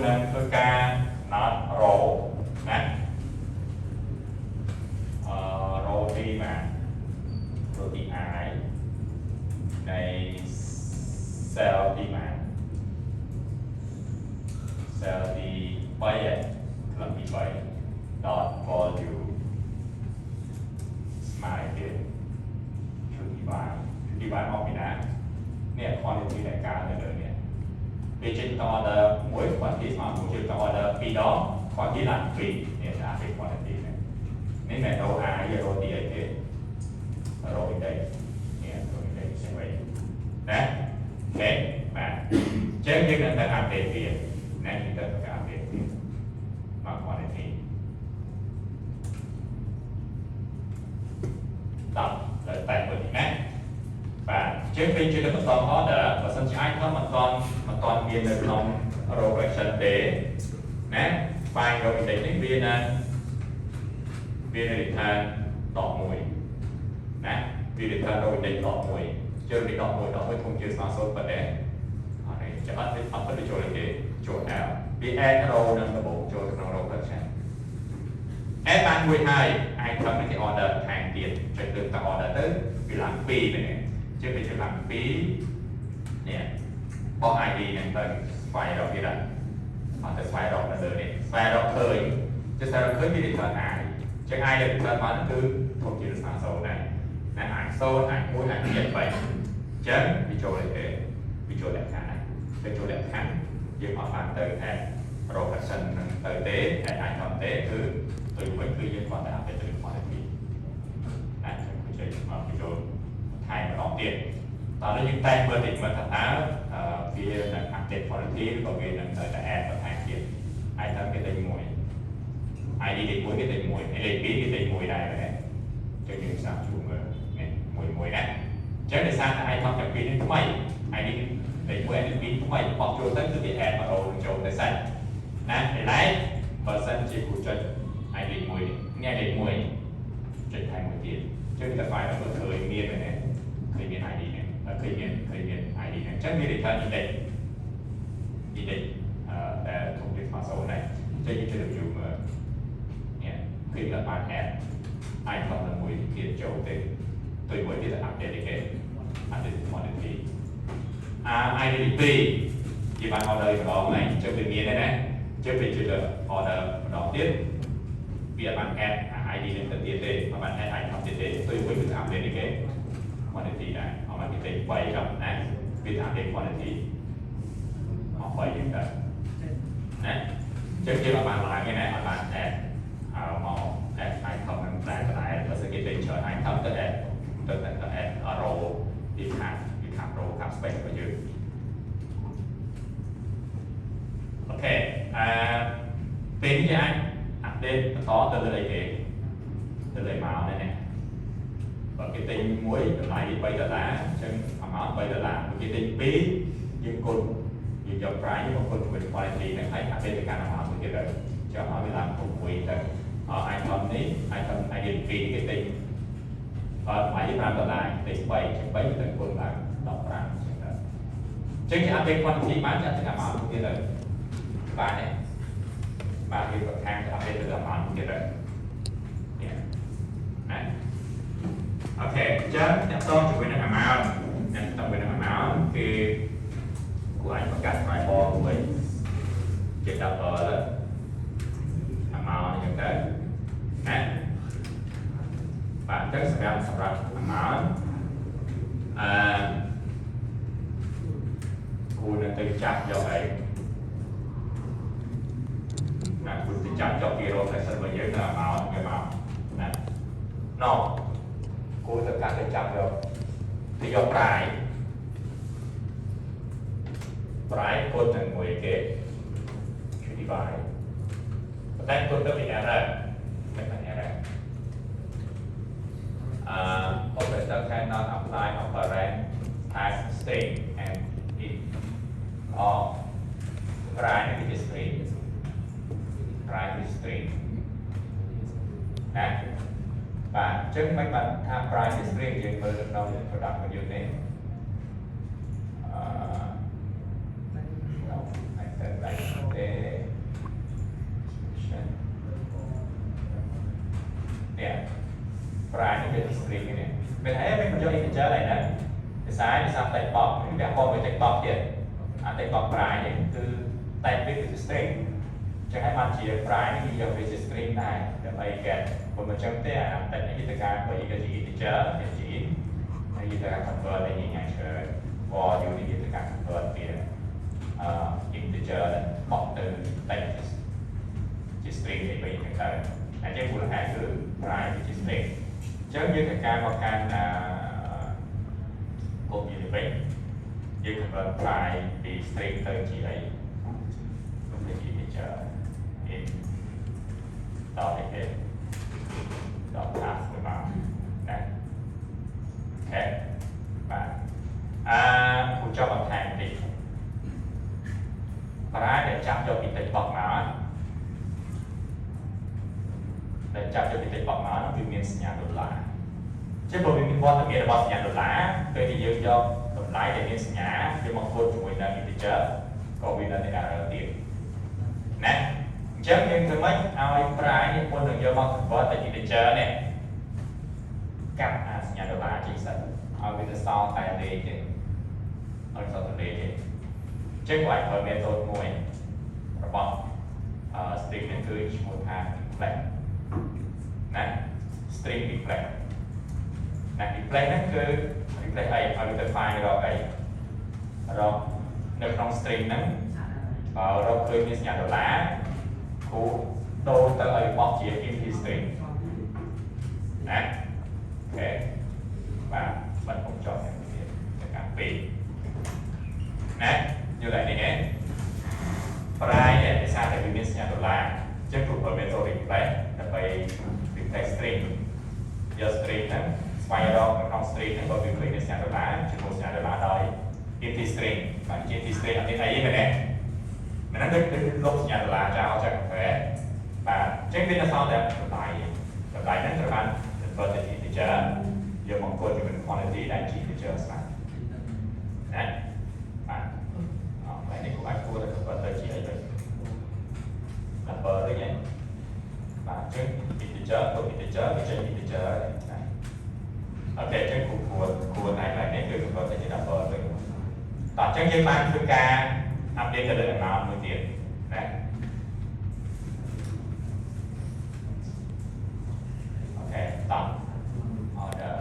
នឹងធ្វើការ not row ណាrow ទីបាទ row ទី I នៃ cell ទីបាទ cell ទី3ខ្លឹមទី3 dot volume ស្មើទៀត divide មកពីណានេះ quantity ដែលកើតនៅលើនេះវាចេញតដល់1 quantity ស្មើ1ចេញតដល់2ដង quantity ឡើង2នេះថាเป็น quantity នេះមិនមែន row I ឬ row T អីទេ row នេះនេះ row នេះស្អីណាអូខេបាទចឹងយើងនឹងទៅ update វាណាយើងទៅ update វាមក quantity ដល់តែមួយនេះណាបាទជាងពេលជួយទៅបន្ត order បើសិនជាអាចថាមិនតាន់មាននៅក្នុង row collection ទេណា file row index នេះវានៅ return 11ណាវា return row index 11ជើងនេះ11ធំជាងស្មើ0ប៉ុណ្ណេះអត់ទេចាំអត់ទៅចូលទេចូល L វា add row នឹងដំបូងចូលក្នុង row collection add បានមួយហើយអាចធ្វើនេះគេ order ថែមទៀតចុចលើត order ទៅវាឡើង2មែនទេជាវាឡើង2នេះបោះ ID ហ្នឹងទៅស្វែងរកទៀតអត់ទៅស្វែងរកនៅលើនេះស្វែងរកឃើញជាស្វែងរកឃើញវា return I ចឹង I ដែល return បានគឺធំជាងស្មើ0ដែរណា I 0 I 1 I 2 I 3ចឹងវាចូលទេវាចូលលក្ខខណ្ឌទៅចូលលក្ខខណ្ឌយើងអត់បានទៅ add row collection ហ្នឹងទៅទេ add item ទេគឺទៅវិញគឺយើងគាត់តែ update ទៅ quantity ណាចឹងគឺមកបញ្ចូលថែមម្ដងទៀតតោះយើងតែមើលតិចមើលថាតើវានឹង update quantity ឬក៏វានឹងទៅតែ add បន្ថែមទៀត item គេតែមួយ ID លេខ1គេតែមួយលេខ2គេតែមួយដែរណាចឹងយើងសាកជួមើលនេះមួយណាចឹងដោយសារតែ item ទាំងពីរនេះថ្មី ID លេខ1 ID 2ថ្មីបោះចូលទៅគឺវា add មកចូលទៅសិនណាឥឡូវបើសិនជាគូចុច ID 1នេះលេខ1ចុចថែមមួយទៀតចឹងតែ file របស់ឃើញមានមែនទេឃើញមាន ID នេះឃើញមាន ID នេះចឹងវា return index ដែលធំជាង0ដែរចឹងយើងជួយ review មើលនេះគឺវាបាន add item មួយទៀតចូលទេទៅមួយទៀត update គេ update quantity ID 2គេបាន order ម្ដងហើយចឹងវាមានដែរណាចឹងវាជួយ order ម្ដងទៀតវាបាន add ID នេះទៅទៀតទេអត់បាន add item ទៀតទេទៅមួយគឺ update គេ quantity ដែរអត់បានគេ3ครับណាវា update quantity អស់3យ៉ាងទៅណាចឹងគេអត់បានឡើងទេណាអត់បាន add មក add item នឹងតែបើសិនគេទៅច្រើន item ទៅ add ទៅ add row ពីខាង row ខាង space របស់យើងអូខេពេលនេះអាច update បន្តទៅលើអីគេទៅលើមកនេះបើគេទិញមួយតម្លៃ$3អញ្ចឹង amount $3គេទិញ2យើងគុណយើងយក price មកគុណជាមួយ quality ហ្នឹងហើយ update ទៅកាន់ amount មួយទៀតទៅចុះឲ្យវាឡើង6ទៅitem នេះ item ID 2គេទិញតម្លៃ$5ទិញ3ចឹង3ទៅគុណឡើង15ចឹងទៅចឹងគេ update quantity បានចាត់ទៅ amount មួយទៀតទៅបានទេបាទគេបន្ថែម update ទៅ amount មួយទៀតទៅនេះណាអូខេអញ្ចឹងតើតោះជាមួយនឹង amount គឺគួរអាចបង្កើត file មួយជា double amount អញ្ចឹងទៅណាបាទអញ្ចឹងសម្រាប់ amount គួរនឹងទៅចាប់យកអីណាគួរទៅចាប់យកពី row collection របស់យើងទៅ amount វាមកណាណោគួរទៅកាត់ទៅចាប់យកទៅយក price គុណនឹងមួយគេ divide តែគុណទៅពី error មិនបាន error operator cannot apply operand as string and it price នេះជា string price ជា string ណាបាទអញ្ចឹងមិនបានថា price ជា string យើងមើលនៅក្នុង product របស់យើងនេះតែ mình thấy mình cho integer này nè cái sai thì sao tay bọc những cái form về tay bọc tiền tay bọc prai này từ tay viết từ string chẳng hạn mà chỉ prai này giờ về string này để bay kẹt và mình trong thế tay này như cái bởi cái gì integer thì chỉ hay như cái convert này như ngày trời or như như cái convert tiền integer bọc từ tay chỉ string thì bây giờ anh chơi phụ là hai thứ prai thì chỉ string chứ như cái một cái cũng như vậy như convert prai thì string tới chỉ ấy không thể chỉ để chờ in đó thì cái đó pass của nó này ok và cũng cho bằng hàng thì prai để chạm cho bị tịch bọc nó để chạm cho bị tịch bọc nó vì miền nhà đột lại chứ bởi vì mình quan tâm là bọc nhà đột lá tôi thì dựa cho đột lại để miền nhà nhưng mà cô chủ mình là integer còn vì là để là tiền nè chứ nhưng thứ mấy ai prai thì quân đừng vô bằng convert tại integer này cặp nhà đột lá chính xác ai vì nó so tại đây thì ở sau đây thì chứ ngoài ở bên tôi ngồi bọc string nên cứ một hàng lệnh nè string display nè display nó cứ display ấy ở cái file rồi ấy rồiនៅក្នុង string ហ្នឹងរកឃើញមានសញ្ញាដុល្លារគូដូរទៅឲ្យបោះជា empty string ណាអូខេបាទបាត់ខ្ញុំចប់យ៉ាងនេះទៅការ2ណាយល់តែនេះហ៎ prai នេះដោយសារតែវាមានសញ្ញាដុល្លារអញ្ចឹងគ្រប់ method display ដើម្បី display string យក string ហ្នឹងស្វែងរកនៅក្នុង string ហ្នឹងក៏វាឃើញមានសញ្ញាដុល្លារជាមួយសញ្ញាដុល្លារដោយ empty string បាទ empty string អត់មានអីទេមែនទេមិនហ្នឹងដូចលុបសញ្ញាដុល្លារចោលចឹងតែបាទអញ្ចឹងវានៅសល់តែតម្លៃហ្នឹងត្រូវបាន convert ទៅ integer យកមកកូដជាមួយ quantity ដែលជា integer ស្រាប់ណាបាទហើយនេះcũngអាចគួរតែ convert ទៅជាអីទៅ number វិញហ្នឹងបាទអញ្ចឹង integer ទៅ integer វាចេញ integer ហ្នឹងអូខេអញ្ចឹងគួរតែនេះគឺ convert ទៅជា number វិញតោះអញ្ចឹងយើងបានធ្វើការ update ទៅលើ amount មួយទៀតណាអូខេតោះ order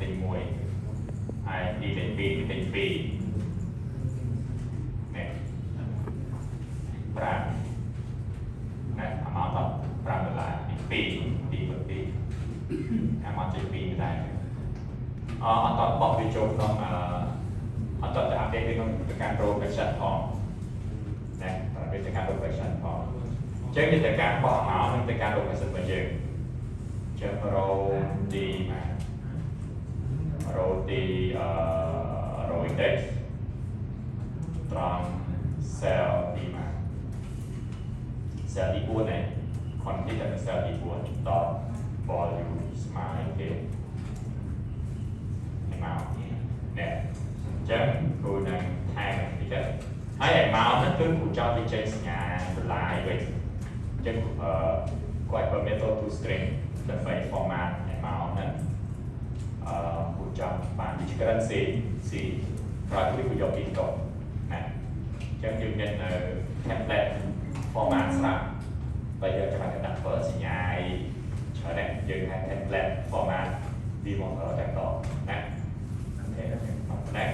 ទី1 ID ទី2ទី2នេះ5ណា amount 5ដុល្លារទី2ទី2 amount ទី2ដែរអត់តបោះវាចូលក្នុងអត់តតែ update ក្នុងការ progression ផងណាប្រតិកម្ម progression ផងអញ្ចឹងយើងត្រូវការបោះមកនឹងទៅការ progression របស់យើងអញ្ចឹង row ទីrow index ត្រង់ cell ទី cell ទី4នេះ content នៅ cell ទី4 dot volume ស្មើគេamount នេះអញ្ចឹងគូនឹងថែមតិចហើយ amount ហ្នឹងគឺគូចង់ទៅចេញសញ្ញាដុល្លារវិញអញ្ចឹងគាត់ប្រើ method to string ដើម្បី format amount ហ្នឹងគូចង់បានជា currency C ក្រោយពីគូយកពីកុំណាអញ្ចឹងយើងមាននៅ template format ស្រាប់បើយើងចង់ដាក់ប្រើសញ្ញាច្រើនណាស់យើងហៅ template format ពីមកតែតណាអូខេ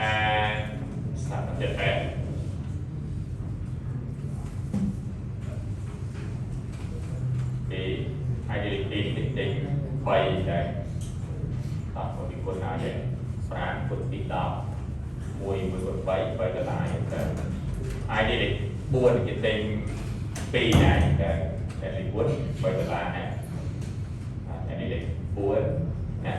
ណាស្ដាប់ទៅតែទី identity ទី3ដែរតោះពីគុណណាយើង5គុណពី10 1គុណ3 3ដុល្លារទៅ identity 4គេទិញ2ដែរតែទី4 3ដុល្លារណាidentity 4ណា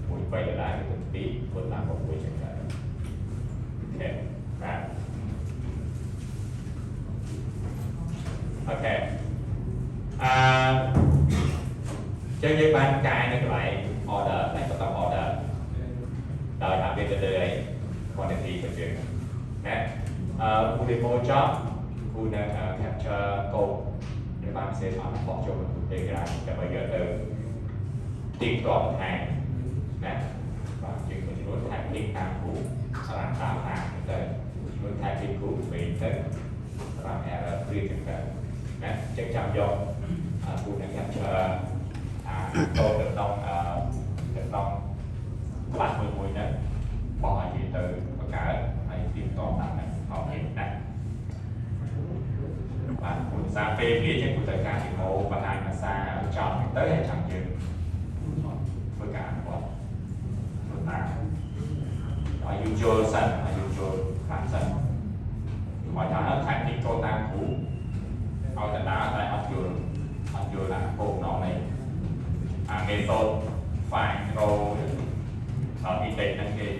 1 3ដុល្លារគុណ2គុណឡើង6ចឹងដែរអូខេបាទអូខេចឹងយើងបានកែនៅកន្លែង order តែបន្ត order ដោយ update ទៅលើ quantity របស់យើងណាគូ demo job គូនឹង capture code ដែលបាន save អត់បោះចូលក្នុង Telegram ដើម្បីយកទៅ tiếng toàn hàng nè và chuyện của chúng tôi hàng tiếng hàng cũ làm tạo hàng tới chúng tôi thay tiếng cũ về tới làm là riêng thực tế nè chắc chắn do cụ này gặp chờ tôi được đông bạn mười mùi nữa bỏ gì từ tất cả hay tiếng toàn này họ hiện nè và cụ xa phê phía trên cụ thời gian thì ngộ và hai mà xa chọn tới hay chẳng chừng với cả của ta usual sân usual phản sân mọi thứ nó thành những câu tam cũ ao tận đá tại usual là cột nó này method find row ở in đây năng kê